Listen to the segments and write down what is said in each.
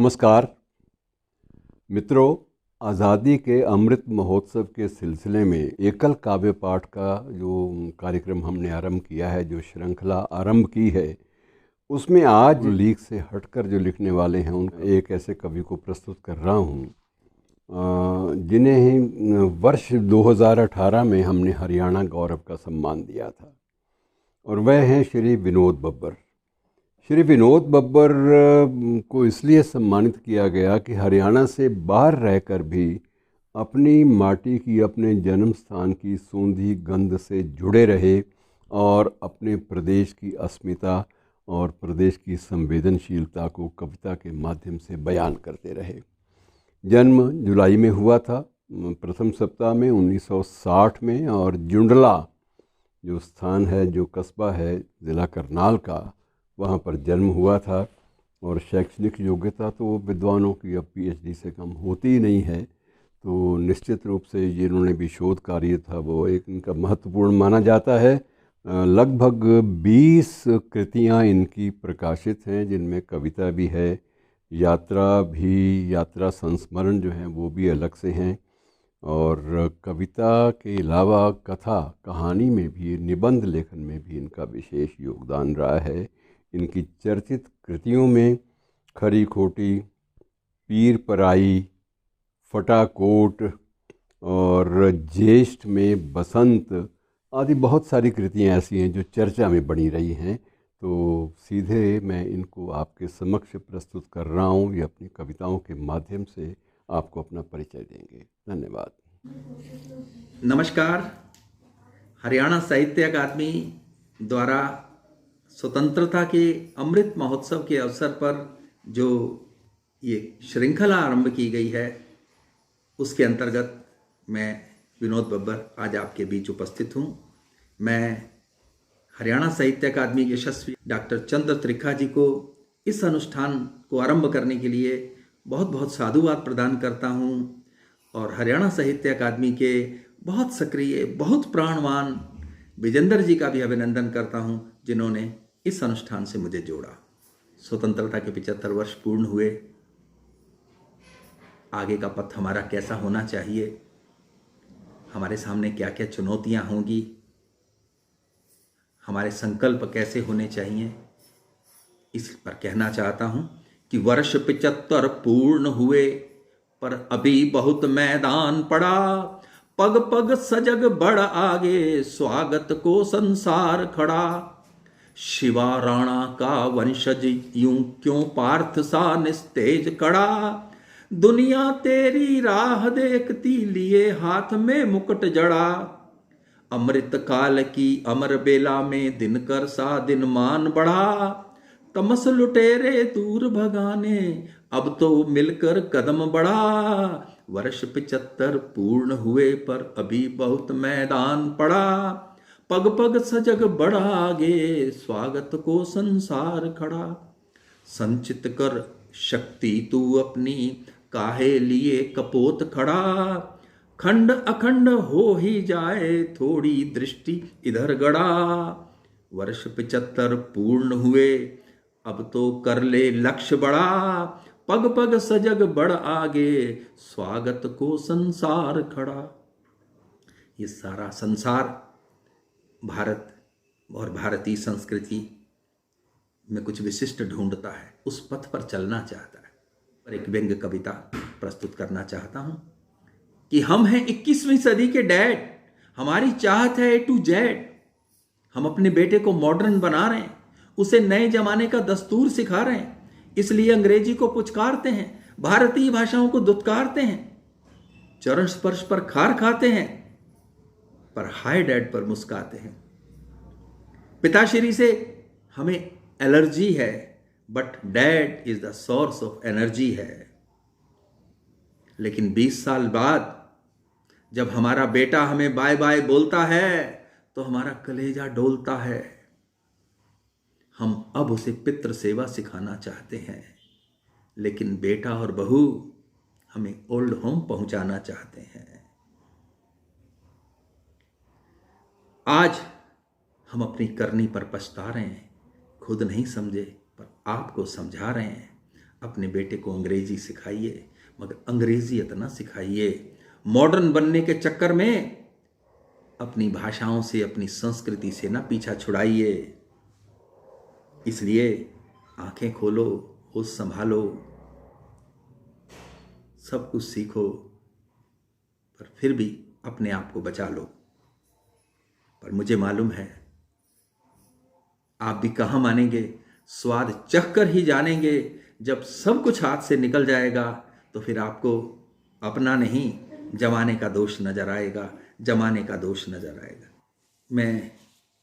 नमस्कार मित्रों, आज़ादी के अमृत महोत्सव के सिलसिले में एकल काव्य पाठ का जो कार्यक्रम हमने आरंभ किया है, जो श्रृंखला आरंभ की है, उसमें आज लीक से हटकर जो लिखने वाले हैं उन एक ऐसे कवि को प्रस्तुत कर रहा हूँ जिन्हें वर्ष 2018 में हमने हरियाणा गौरव का सम्मान दिया था, और वह हैं श्री विनोद बब्बर। श्री विनोद बब्बर को इसलिए सम्मानित किया गया कि हरियाणा से बाहर रहकर भी अपनी माटी की, अपने जन्म स्थान की सूंधी गंध से जुड़े रहे और अपने प्रदेश की अस्मिता और प्रदेश की संवेदनशीलता को कविता के माध्यम से बयान करते रहे। जन्म जुलाई में हुआ था, प्रथम सप्ताह में 1960 में, और जुंडला जो स्थान है, जो कस्बा है ज़िला करनाल का, वहाँ पर जन्म हुआ था। और शैक्षणिक योग्यता तो विद्वानों की अब पीएचडी से कम होती ही नहीं है, तो निश्चित रूप से जिन्होंने भी शोध कार्य था वो एक इनका महत्वपूर्ण माना जाता है। लगभग 20 कृतियाँ इनकी प्रकाशित हैं, जिनमें कविता भी है, यात्रा संस्मरण जो हैं वो भी अलग से हैं, और कविता के अलावा कथा कहानी में भी, निबंध लेखन में भी इनका विशेष योगदान रहा है। इनकी चर्चित कृतियों में खरी खोटी, पीर पराई, फटाकोट और ज्येष्ठ में बसंत आदि बहुत सारी कृतियाँ ऐसी हैं जो चर्चा में बनी रही हैं। तो सीधे मैं इनको आपके समक्ष प्रस्तुत कर रहा हूँ। ये अपनी कविताओं के माध्यम से आपको अपना परिचय देंगे। धन्यवाद। नमस्कार। हरियाणा साहित्य अकादमी द्वारा स्वतंत्रता के अमृत महोत्सव के अवसर पर जो ये श्रृंखला आरंभ की गई है, उसके अंतर्गत मैं विनोद बब्बर आज आपके बीच उपस्थित हूँ। मैं हरियाणा साहित्य अकादमी के यशस्वी डॉक्टर चंद्र त्रिखा जी को इस अनुष्ठान को आरंभ करने के लिए बहुत बहुत साधुवाद प्रदान करता हूँ, और हरियाणा साहित्य अकादमी के बहुत सक्रिय, बहुत प्राणवान विजेंद्र जी का भी अभिनंदन करता हूँ, जिन्होंने इस अनुष्ठान से मुझे जोड़ा। स्वतंत्रता के 75 वर्ष पूर्ण हुए। आगे का पथ हमारा कैसा होना चाहिए, हमारे सामने क्या क्या चुनौतियाँ होंगी, हमारे संकल्प कैसे होने चाहिए, इस पर कहना चाहता हूँ कि वर्ष 75 पूर्ण हुए पर अभी बहुत मैदान पड़ा। पग पग सजग बढ़ आगे, स्वागत को संसार खड़ा। शिवा राणा का वंशज यूं क्यों पार्थ सा निस्तेज खड़ा। दुनिया तेरी राह देखती लिए हाथ में मुकुट जड़ा। अमृत काल की अमर बेला में दिनकर सा दिनमान बढ़ा। तमस लुटेरे दूर भगाने अब तो मिलकर कदम बढ़ा। वर्ष 75 पूर्ण हुए पर अभी बहुत मैदान पड़ा। पग पग सजग बढ़ा आगे, स्वागत को संसार खड़ा। संचित कर शक्ति तू अपनी, काहे लिए कपोत खड़ा। खंड अखंड हो ही जाए, थोड़ी दृष्टि इधर गड़ा। वर्ष 75 पूर्ण हुए अब तो कर ले लक्ष्य बड़ा। पग पग सजग बढ़ आगे, स्वागत को संसार खड़ा। ये सारा संसार भारत और भारतीय संस्कृति में कुछ विशिष्ट ढूंढता है, उस पथ पर चलना चाहता है। पर एक व्यंग्य कविता प्रस्तुत करना चाहता हूं कि हम हैं 21वीं सदी के डैड, हमारी चाहत है A to Z। हम अपने बेटे को मॉडर्न बना रहे हैं, उसे नए जमाने का दस्तूर सिखा रहे हैं, इसलिए अंग्रेजी को पुचकारते हैं, भारतीय भाषाओं को दुत्कारते हैं, चरण स्पर्श पर खार खाते हैं, पर हाय डैड पर मुस्काते हैं। पिताश्री से हमें एलर्जी है, but dad is the source of energy है। लेकिन 20 साल बाद जब हमारा बेटा हमें बाय बाय बोलता है तो हमारा कलेजा डोलता है। हम अब उसे पितृ सेवा सिखाना चाहते हैं, लेकिन बेटा और बहू हमें ओल्ड होम पहुंचाना चाहते हैं। आज हम अपनी करनी पर पछता रहे हैं, खुद नहीं समझे पर आपको समझा रहे हैं। अपने बेटे को अंग्रेजी सिखाइए, मगर अंग्रेजियत ना सिखाइए। मॉडर्न बनने के चक्कर में अपनी भाषाओं से, अपनी संस्कृति से ना पीछा छुड़ाइए। इसलिए आंखें खोलो, होश संभालो, सब कुछ सीखो, पर फिर भी अपने आप को बचा लो। पर मुझे मालूम है आप भी कहाँ मानेंगे, स्वाद चखकर ही जानेंगे। जब सब कुछ हाथ से निकल जाएगा तो फिर आपको अपना नहीं, जमाने का दोष नजर आएगा, जमाने का दोष नजर आएगा। मैं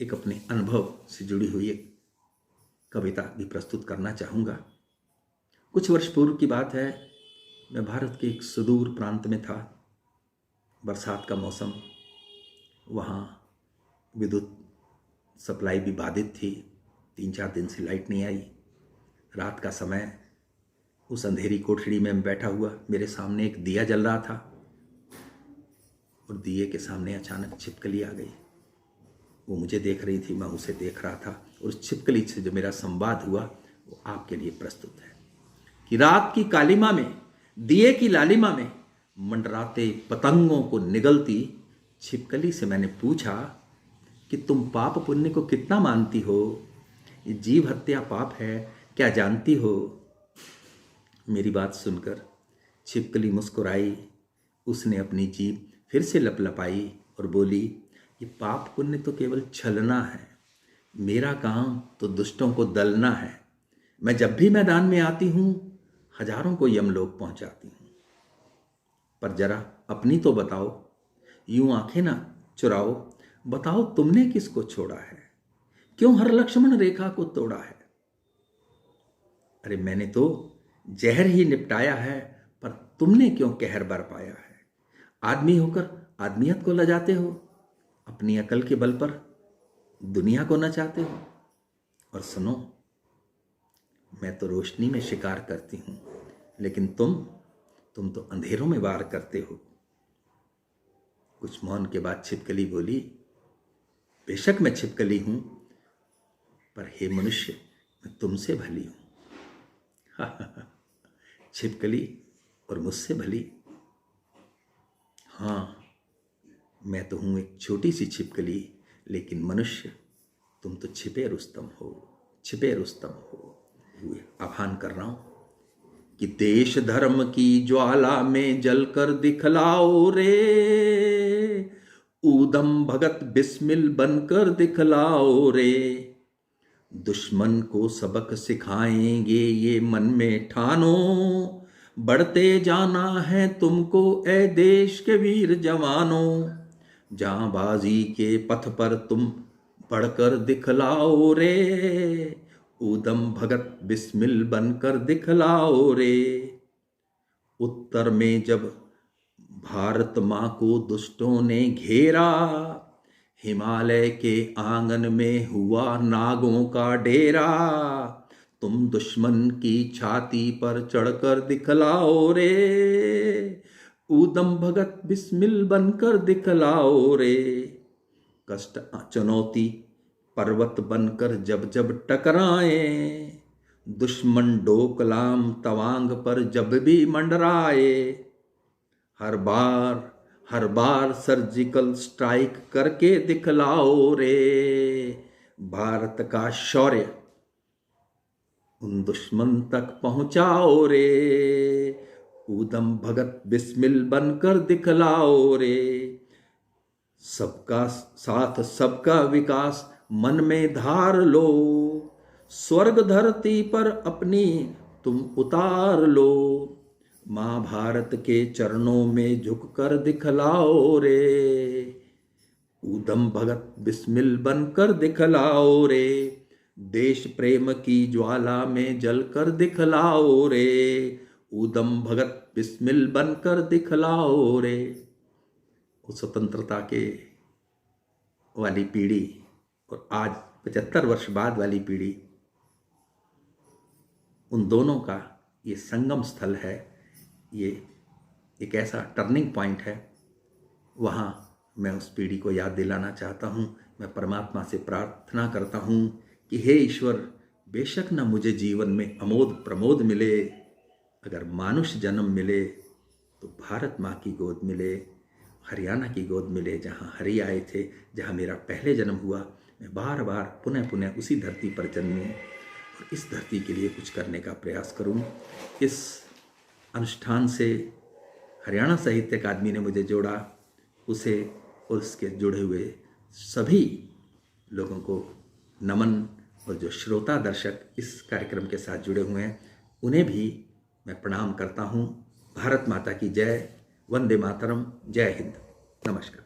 एक अपने अनुभव से जुड़ी हुई एक कविता भी प्रस्तुत करना चाहूँगा। कुछ वर्ष पूर्व की बात है, मैं भारत के एक सुदूर प्रांत में था। बरसात का मौसम, वहाँ विद्युत सप्लाई भी बाधित थी। 3-4 दिन से लाइट नहीं आई। रात का समय, उस अंधेरी कोठरी में मैं बैठा हुआ, मेरे सामने एक दिया जल रहा था और दिए के सामने अचानक छिपकली आ गई। वो मुझे देख रही थी, मैं उसे देख रहा था, और उस छिपकली से जो मेरा संवाद हुआ वो आपके लिए प्रस्तुत है। कि रात की कालिमा में, दिए की लालिमा में मंडराते पतंगों को निगलती छिपकली से मैंने पूछा कि तुम पाप पुण्य को कितना मानती हो? ये जीव हत्या पाप है, क्या जानती हो? मेरी बात सुनकर छिपकली मुस्कुराई। उसने अपनी जीभ फिर से लपलपाई और बोली, ये पाप पुण्य तो केवल छलना है, मेरा काम तो दुष्टों को दलना है। मैं जब भी मैदान में आती हूँ हजारों को यमलोक पहुँचाती हूँ। पर जरा अपनी तो बताओ, यूं आंखें ना चुराओ, बताओ तुमने किसको छोड़ा है? क्यों हर लक्ष्मण रेखा को तोड़ा है? अरे मैंने तो जहर ही निपटाया है, पर तुमने क्यों कहर बरपाया है? आदमी होकर आदमियत को लजाते हो, अपनी अकल के बल पर दुनिया को नचाते हो। और सुनो, मैं तो रोशनी में शिकार करती हूँ, लेकिन तुम तो अंधेरों में वार करते हो। कुछ मौन के बाद छिपकली बोली, बेशक मैं छिपकली हूं, पर हे मनुष्य, मैं तुमसे भली हूं। छिपकली और मुझसे भली? हाँ, मैं तो हूं एक छोटी सी छिपकली, लेकिन मनुष्य तुम तो छिपे रुस्तम हो, छिपे रुस्तम हो। आह्वान कर रहा हूं कि देश धर्म की ज्वाला में जलकर दिखलाओ रे, ऊधम भगत बिस्मिल बनकर दिखलाओ रे। दुश्मन को सबक सिखाएंगे ये मन में ठानो, बढ़ते जाना है तुमको ए देश के वीर जवानों। जांबाजी के पथ पर तुम बढ़कर दिखलाओ रे, ऊधम भगत बिस्मिल बनकर दिखलाओ रे। उत्तर में जब भारत माँ को दुष्टों ने घेरा, हिमालय के आंगन में हुआ नागों का डेरा। तुम दुश्मन की छाती पर चढ़कर दिखलाओ रे, ऊधम भगत बिस्मिल बनकर दिखलाओ रे। कष्ट चुनौती पर्वत बनकर जब जब टकराए, दुश्मन डोकलाम तवांग पर जब भी मंडराए। हर बार सर्जिकल स्ट्राइक करके दिखलाओ रे, भारत का शौर्य उन दुश्मन तक पहुंचाओ रे। ऊधम भगत बिस्मिल बनकर दिखलाओ रे। सबका साथ सबका विकास मन में धार लो, स्वर्ग धरती पर अपनी तुम उतार लो। माँ भारत के चरणों में झुककर दिखलाओ रे, ऊधम भगत बिस्मिल बनकर दिखलाओ रे। देश प्रेम की ज्वाला में जलकर दिखलाओ रे, ऊधम भगत बिस्मिल बनकर दिखलाओ रे। उस स्वतंत्रता के वाली पीढ़ी और आज 75 वर्ष बाद वाली पीढ़ी, उन दोनों का ये संगम स्थल है। ये एक ऐसा टर्निंग पॉइंट है। वहाँ मैं उस पीढ़ी को याद दिलाना चाहता हूँ। मैं परमात्मा से प्रार्थना करता हूँ कि हे ईश्वर, बेशक न मुझे जीवन में अमोद प्रमोद मिले, अगर मानुष जन्म मिले तो भारत माँ की गोद मिले, हरियाणा की गोद मिले जहाँ हरि आए थे, जहाँ मेरा पहले जन्म हुआ। मैं बार बार पुनः पुनः उसी धरती पर जन्मूँ और इस धरती के लिए कुछ करने का प्रयास करूँ। इस अनुष्ठान से हरियाणा साहित्य अकादमी ने मुझे जोड़ा, उसे और उसके जुड़े हुए सभी लोगों को नमन, और जो श्रोता दर्शक इस कार्यक्रम के साथ जुड़े हुए हैं उन्हें भी मैं प्रणाम करता हूँ। भारत माता की जय, वंदे मातरम, जय हिंद, नमस्कार।